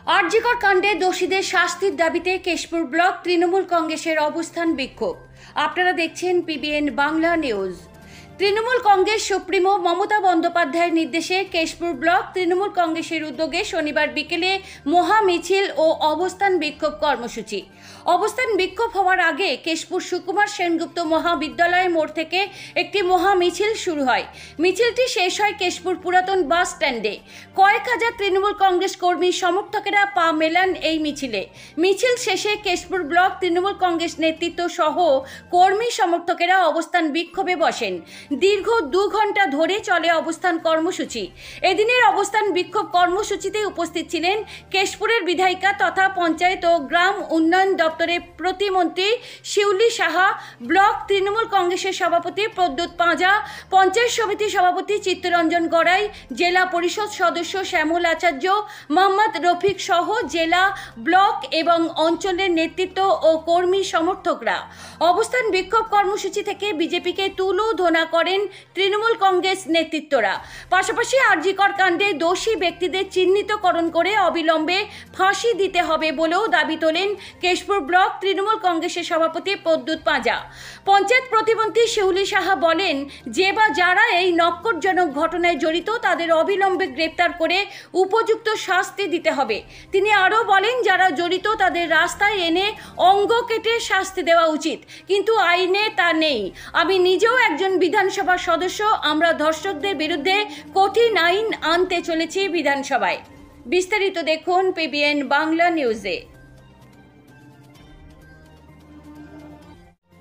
আরজিকর কাণ্ডে দোষীদের শাস্তির দাবিতে কেশপুর ব্লক তৃণমূল কংগ্রেসের অবস্থান বিক্ষোভ। আপনারা দেখছেন PBN Bangla news. Trinamool Congress supremo Mamata বন্দ্যোপাধ্যায়ের নির্দেশে কেশপুর ব্লক তৃণমূল কংগ্রেসের উদ্যোগে শনিবার বিকেলে মহা মিছিল ও অবস্থান বিক্ষোভ কর্মসূচি। অবস্থান বিক্ষোভ হওয়ার আগে কেশপুর সুকুমার সেনগুপ্ত মহাবিদ্যালয় মোড় থেকে একটি মহা মিছিল শুরু হয়। মিছিলটি শেষ হয় কেশপুর পুরাতন বাস স্ট্যান্ডে। কয়েক হাজার তৃণমূল কংগ্রেস কর্মী সমর্থকেরা পা মেলান এই মিছিলে। মিছিল শেষে কেশপুর ব্লক তৃণমূল কংগ্রেস নেতৃত্ব সহ কর্মী সমর্থকেরা অবস্থান বিক্ষোভে বসেন। দীর্ঘ 2 ঘন্টা ধরে চলে অবস্থান কর্মসূচি। এদিনের অবস্থান বিক্ষোভ কর্মসূচিতে উপস্থিত ছিলেন কেশপুরের বিধায়িকা তথা পঞ্চায়েত ও গ্রাম উন্নয়ন দপ্তরের প্রতিমন্ত্রী শিউলি সাহা, ব্লক তৃণমূল কংগ্রেসের সভাপতি প্রদ্যুৎ পাঁজা, পঞ্চায়েত সমিতির সভাপতি চিত্তরঞ্জন গড়াই, জেলা পরিষদ সদস্য শ্যামল আচার্য, মোহাম্মদ রফিক সহ জেলা, ব্লক এবং অঞ্চলের নেতৃত্ব ও কর্মী সমর্থকরা। অবস্থান বিক্ষোভ কর্মসূচি থেকে বিজেপিকে তুলোধনা করেন তৃণমূল কংগ্রেস নেতৃত্বরা। পাশাপাশি আরজিকর কাণ্ডে দোষী ব্যক্তিদের চিহ্নিতকরণ করে অবিলম্বে ফাঁসি দিতে হবে বলেও দাবি তোলেন কেশপুর ব্লক তৃণমূল কংগ্রেসের সভাপতি প্রদ্যুৎ পাঁজা। পঞ্চায়েত প্রতিমন্ত্রী শিউলি সাহা বলেন, যে বা যারা এই নক্করজনক ঘটনায় জড়িত তাদের অবিলম্বে গ্রেপ্তার করে উপযুক্ত শাস্তি দিতে হবে। তিনি আরও বলেন, যারা জড়িত তাদের রাস্তায় এনে অঙ্গ কেটে শাস্তি দেওয়া উচিত, কিন্তু আইনে তা নেই। আমি নিজেও একজন বিধানসভার সদস্য। আমরা ধর্ষকদের বিরুদ্ধে কঠিন আইন আনতে চলেছি বিধানসভায়। বিস্তারিত দেখুন পিবিএন বাংলা নিউজে।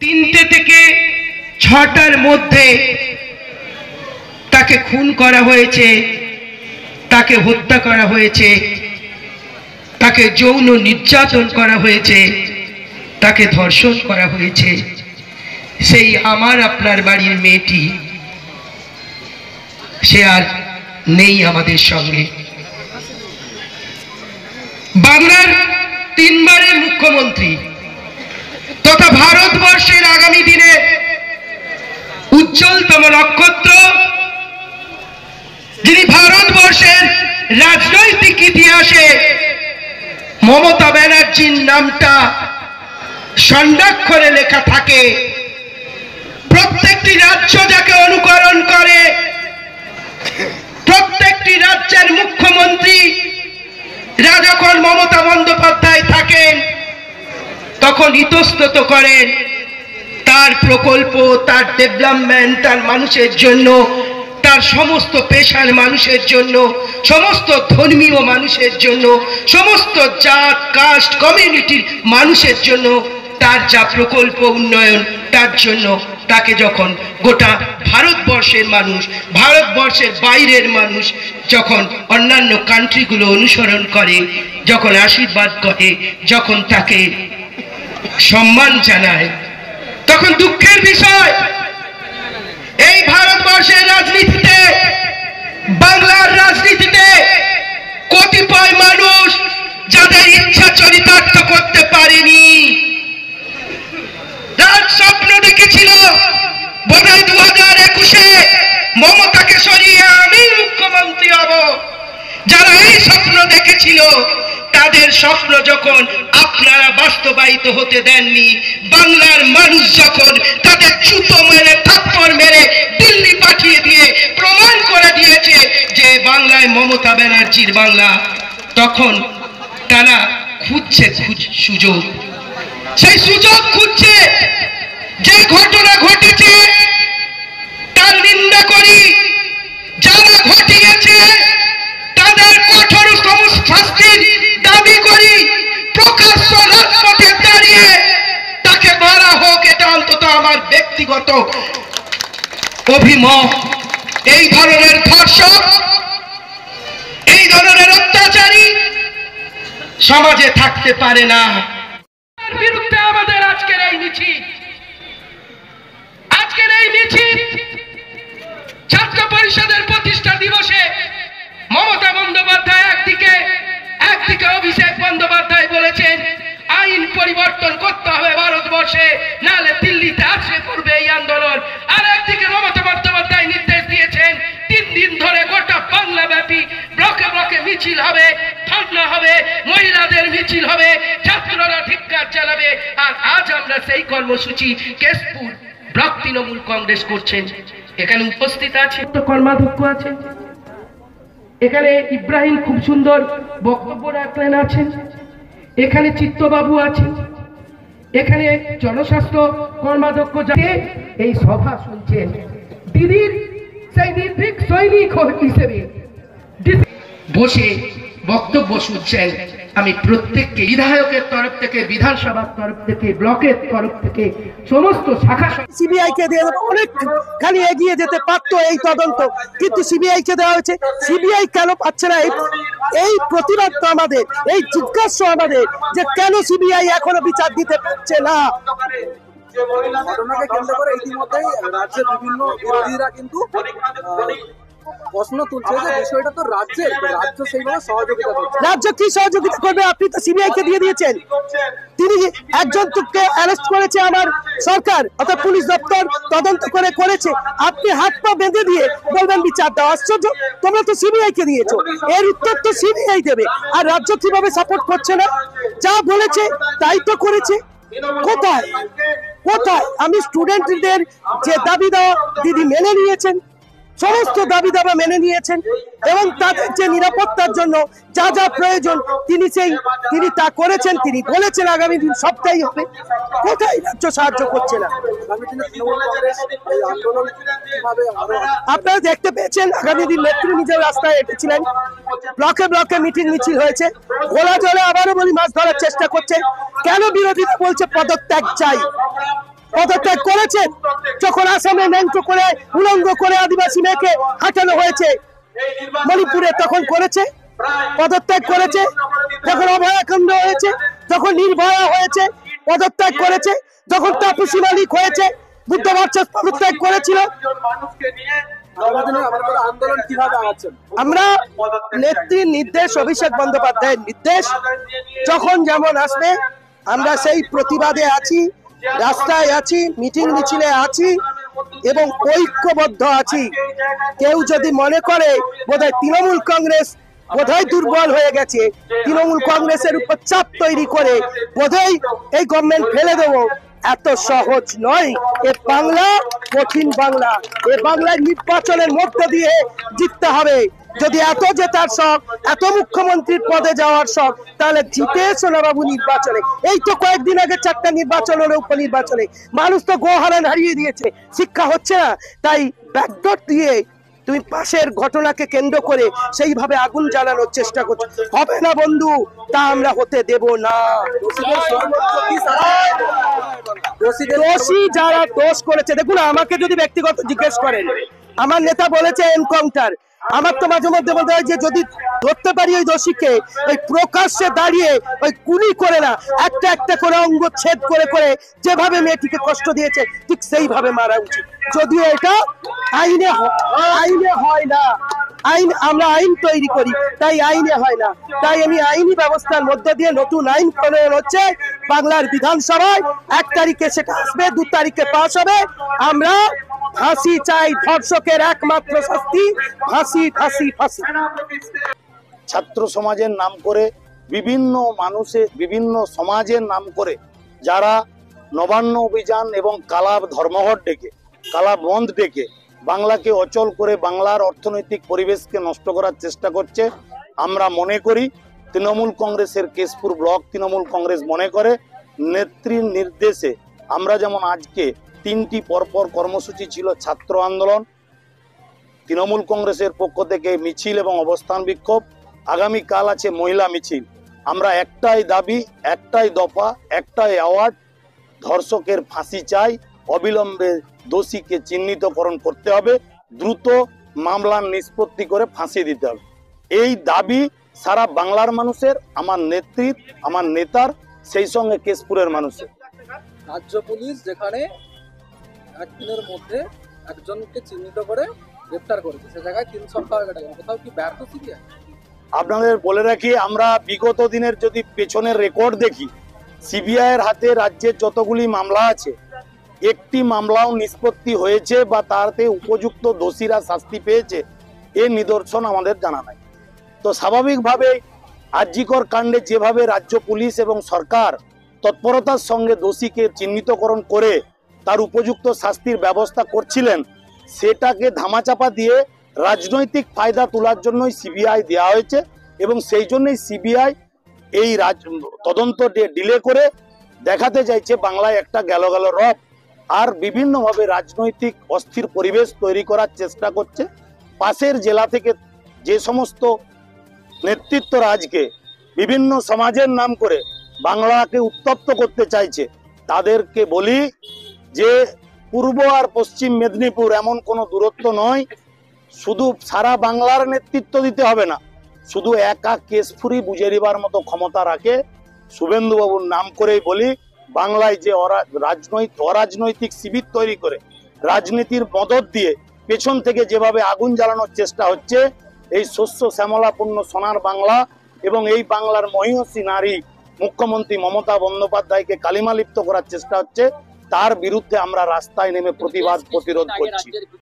3টে থেকে 6টার মধ্যে তাকে খুন করা হয়েছে, তাকে হত্যা করা হয়েছে, তাকে যৌন নির্যাতন করা হয়েছে, তাকে ধর্ষণ করা হয়েছে। সেই আমার আপনার বাড়ির মেয়েটি সে আর নেই আমাদের সঙ্গে। বাংলার 3বারের মুখ্যমন্ত্রী তথা ভারতবর্ষের আগামী দিনে উজ্জ্বলতম নক্ষত্র, যিনি ভারতবর্ষের রাজনৈতিক ইতিহাসে মমতা ব্যানার্জির নামটা স্বর্ণাক্ষরে লেখা থাকে, প্রত্যেকটি রাজ্য যাকে অনুকরণ করে, প্রত্যেকটি রাজ্যের মুখ্যমন্ত্রী যখন মমতা বন্দ্যোপাধ্যায় থাকেন তখন ইতস্তত করেন তার প্রকল্প, তার ডেভেলপমেন্ট, তার মানুষের জন্য, তার সমস্ত পেশার মানুষের জন্য, সমস্ত ধর্মীয় মানুষের জন্য, সমস্ত জাত কাস্ট কমিউনিটির মানুষের জন্য তার যা প্রকল্প উন্নয়ন, তার জন্য তাকে যখন গোটা ভারতবর্ষের মানুষ, ভারতবর্ষের বাইরের মানুষ যখন অন্যান্য কান্ট্রিগুলো অনুসরণ করে, যখন আশীর্বাদ করে, যখন তাকে সম্মান জানায়, তখন দুঃখের বিষয় এই ভারতবর্ষের রাজনীতিতে, বাংলার রাজনীতিতে কতিপয় মানুষ যাদের ইচ্ছা চরিতার্থ করতে পারেনি, রাজ স্বপ্ন দেখেছিল বোধহয় 2021-এ মমতাকে সরিয়ে আমি মুখ্যমন্ত্রী হব। যারা এই স্বপ্ন দেখেছিল তাদের স্বপ্ন যখন আপনারা বাস্তবায়িত হতে দেননি, বাংলার মানুষ যখন তাদের জুতো মেরে থাপ্পড় মেরে দিল্লি পাঠিয়ে দিয়ে প্রমাণ করে দিয়েছে যে বাংলায় মমতা ব্যানার্জির বাংলা, তখন তারা খুঁজছে সুযোগ। সেই সুযোগ খুঁজছে। যে ঘটনা ঘটেছে তার নিন্দা করি, যারা ঘটিয়েছে তাদের কঠোরতম শাস্তির দাবি করি। প্রকাশ্য রাজপথে দাঁড়িয়ে তাকে মারা হোক, এটা অন্তত আমার ব্যক্তিগত অভিমত। এই ধরনের ধর্ষক, এই ধরনের অত্যাচারী সমাজে থাকতে পারে না। বিরুদ্ধে আমাদের আজকের এই মিছিল, আজকের এই মিছিল ছাত্র পরিষদের প্রতিষ্ঠা দিবসে মমতা বন্দ্যোপাধ্যায় একদিকে অভিষেক বন্দ্যোপাধ্যায় বলেছেন আইন পরিবর্তন করতে হবে ভারতবর্ষে, নাহলে দিল্লিতে আছড়ে পড়বে এই আন্দোলন। আর একদিকে মমতা বন্দ্যোপাধ্যায় নির্দেশ দিয়েছেন 3 দিন ধরে গোটা বাংলা ব্যাপী ব্লকে ব্লকে মিছিল হবে, ধর্ণা হবে, মহিলাদের মিছিল হবে, ছাত্ররা ধিক্কার চালাবে। আর আজ আমরা সেই কর্মসূচি কেশপুর ব্লক তৃণমূল কংগ্রেস করছেন। এখানে উপস্থিত আছে কর্মাধ্যক্ষ আছে, এখানে ইব্রাহিম খুব সুন্দর বক্তব্য রাখলেন আছেন, এখানে চিত্তবাবু আছেন, এখানে জনস্বাস্থ্য কর্মাধ্যক্ষ এই সভা শুনছেন। দিদির সেই নির্ভীক সৈনিক হিসেবে বসে বক্তব্য শুনছেন। আমি প্রত্যেককে বিধায়কের তরফ থেকে, বিধানসভার তরফ থেকে, ব্লকের তরফ থেকে সমস্ত শাখা সিবিআই কে দিয়ে অনেকখানি এগিয়ে যেতে পারতো এই তদন্ত, কিন্তু সিবিআই কে দেওয়া হয়েছে। সিবিআই কেন পাচ্ছে না এই প্রতিবাদ তো আমাদের, এই জিজ্ঞাসা আমাদের যে কেন সিবিআই এখনো বিচার দিতে পারছে না। ঘটনাকে কেন্দ্র করে ইতিমধ্যেই রাজ্যের বিভিন্ন বিরোধীরা কিন্তু প্রশ্ন তুলছে যে বিষয়টা তো রাজ্য সেইভাবে সহযোগিতা করছে। রাজ্য কি সহযোগিতা করবে? আপনি তো সিবিআই কে দিয়ে দিয়েছেন। তিনি একজনকে অ্যারেস্ট করেছে আমার সরকার অর্থাৎ পুলিশ দপ্তর, তদন্ত করেছে। আপনি হাত পা বেঁধে দিয়ে বলবেন বিচার দাও। আশ্চর্য, তোমরা তো সিবিআই কে দিয়েছো, এর উত্তর তো সিবিআই দেবে। আর রাজ্য কিভাবে সাপোর্ট করছে না? যা বলেছে তাই তো করেছে। কোথায় কোথায় আমি স্টুডেন্টদের যে দাবি দেওয়া দিদি মেনে নিয়েছেন, সমস্ত দাবি দাবা মেনে নিয়েছেন, এবং তাদের যে নিরাপত্তার জন্য যা যা প্রয়োজন তিনি তা করেছেন। তিনি বলেছেন আগামী দিন সবটাই হবে। কোথায় রাজ্য সাহায্য করছে না? আপনারা দেখতে পেয়েছেন আগামী দিন নেত্রী নিজের রাস্তায় হেঁটেছিলেন, ব্লকে ব্লকে মিটিং মিছিল হয়েছে। গোলা জলে আবারও বলি মাছ ধরার চেষ্টা করছে। কেন বিরোধীরা বলছে পদত্যাগ চাই? পদত্যাগ করেছেন যখন আসামে ন্যাংটো করে উলঙ্গ করে আদিবাসী মেয়েকে হাঁটানো হয়েছে মণিপুরে, তখন করেছে। পদত্যাগ করেছে যখন অভয়াকাণ্ড হয়েছে, যখন নির্ভয়া হয়েছে পদত্যাগ করেছে, যখন তাপসী মালিক হয়েছে বুদ্ধ ভার্সেস পদত্যাগ করেছিল। আমরা নেত্রীর নির্দেশ, অভিষেক বন্দ্যোপাধ্যায়ের নির্দেশ যখন যেমন আসবে আমরা সেই প্রতিবাদে আছি, রাস্তায় আছি, মিটিং মিছিলে আছি এবং ঐক্যবদ্ধ আছি। কেউ যদি মনে করে বোধহয় তৃণমূল কংগ্রেস বোধহয় দুর্বল হয়ে গেছে, তৃণমূল কংগ্রেসের উপর চাপ তৈরি করে বোধহয় এই গভর্নমেন্ট ফেলে দেবো, এত সহজ নয়। এ বাংলা কঠিন বাংলা, এ বাংলার নির্বাচনের মধ্য দিয়ে জিততে হবে। যদি এত জেতার শখ, এত মুখ্যমন্ত্রীর পদে যাওয়ার শখ, তাহলে জিতে সোনাবাবু নির্বাচনে। এই তো কয়েকদিন আগে 4টা নির্বাচন হলো, উপনির্বাচনে মানুষ তো গোহারান হারিয়ে দিয়েছে। শিক্ষা হচ্ছে না, তাই ব্যাকডোর দিয়ে তুমি পাশের ঘটনাকে কেন্দ্র করে সেইভাবে আগুন জ্বালানোর চেষ্টা করছো। হবে না বন্ধু, তা আমরা হতে দেব না। দোষী যারা দোষ করেছে, দেখুন আমাকে যদি ব্যক্তিগত জিজ্ঞেস করেন, আমার নেতা বলেছে এনকাউন্টার। আমার তো মাঝে মধ্যে বলতে হয় যে যদি ধরতে পারি ওই দোষীকে, ওই প্রকাশ্যে দাঁড়িয়ে ওই গুলি করে না, একটা একটা করে অঙ্গ ছেদ করে করে যেভাবে মেয়েটিকে কষ্ট দিয়েছে ঠিক সেইভাবে মারা উচিত। যদিও এটা আইনে হয় না, আমরা আইন তৈরি করি, তাই আইনে হয় না। তাই আমি আইনি ব্যবস্থার মধ্য দিয়ে নতুন আইন প্রণয়ন হচ্ছে বাংলার বিধানসভায়। 1 তারিখে সেটা আসবে, 2 তারিখে পাস হবে। আমরা ফাঁসি চাই, ধর্ষকের একমাত্র শাস্তি ফাঁসি, ফাঁসি, ফাঁসি। ছাত্র সমাজের নাম করে, বিভিন্ন মানুষের, বিভিন্ন সমাজের নাম করে যারা নবান্ন অভিযান এবং কালা ধর্মঘট ডেকে, কালা বন্ধ ডেকে বাংলাকে অচল করে বাংলার অর্থনৈতিক পরিবেশকে নষ্ট করার চেষ্টা করছে। আমরা মনে করি তৃণমূল কংগ্রেসের কেশপুর ব্লক তৃণমূল কংগ্রেস মনে করে নেত্রীর নির্দেশে আমরা যেমন আজকে 3টি পরপর কর্মসূচি ছিল, ছাত্র আন্দোলন, তৃণমূল কংগ্রেসের পক্ষ থেকে মিছিল এবং অবস্থান বিক্ষোভ, আগামীকাল আছে মহিলা মিছিল। আমরা একটাই দাবি, একটাই দফা, একটাই আওয়াজ, ধর্ষকের ফাঁসি চাই, অবিলম্বে দোষীকে চিহ্নিতকরণ করতে হবে, দ্রুত মামলার নিষ্পত্তি করে ফাঁসি দিতে হবে। এই দাবি সারা বাংলার মানুষের, আমার নেত্রীর, আমার নেতার, সেই সঙ্গে কেশপুরের মানুষের। রাজ্য পুলিশ যেখানে একদিনের মধ্যে একজনকে চিহ্নিত করে গ্রেফতার করেছে, সে জায়গায় 3 সপ্তাহ আগে কোথাও কি ব্যর্থ সিবিআই? আপনাদের বলে রাখি, আমরা বিগত দিনের যদি পেছনের রেকর্ড দেখি, সিবিআই এর হাতে রাজ্যের যতগুলি মামলা আছে, একটি মামলাও নিষ্পত্তি হয়েছে বা তাতে উপযুক্ত দোষীরা শাস্তি পেয়েছে এর নিদর্শন আমাদের জানা নাই। তো স্বাভাবিকভাবে আরজিকর কাণ্ডে যেভাবে রাজ্য পুলিশ এবং সরকার তৎপরতার সঙ্গে দোষীকে চিহ্নিতকরণ করে তার উপযুক্ত শাস্তির ব্যবস্থা করছিলেন, সেটাকে ধামাচাপা দিয়ে রাজনৈতিক ফায়দা তোলার জন্যই সিবিআই দেওয়া হয়েছে এবং সেই জন্যই সিবিআই এই তদন্ত ডিলে করে দেখাতে চাইছে বাংলায় একটা গেল রব, আর বিভিন্নভাবে রাজনৈতিক অস্থির পরিবেশ তৈরি করার চেষ্টা করছে। পাশের জেলা থেকে যে সমস্ত নেতৃত্বরা আজকে বিভিন্ন সমাজের নাম করে বাংলাকে উত্তপ্ত করতে চাইছে, তাদেরকে বলি যে পূর্ব আর পশ্চিম মেদিনীপুর এমন কোনো দূরত্ব নয়। শুধু সারা বাংলার নেতৃত্ব দিতে হবে না, শুধু একা কেশফুরি বুঝে নেবার মতো ক্ষমতা রাখে শুভেন্দুবাবুর নাম করেই বলি, বাংলায় যে অরাজনৈতিক শিবির তৈরি করে রাজনীতির মদত দিয়ে পেছন থেকে যেভাবে আগুন জ্বালানোর চেষ্টা হচ্ছে, এই শস্য শ্যামলাপূর্ণ সোনার বাংলা এবং এই বাংলার মহিষী নারী মুখ্যমন্ত্রী মমতা বন্দ্যোপাধ্যায়কে কালিমালিপ্ত করার চেষ্টা হচ্ছে, তার বিরুদ্ধে আমরা রাস্তায় নেমে প্রতিবাদ প্রতিরোধ করছি।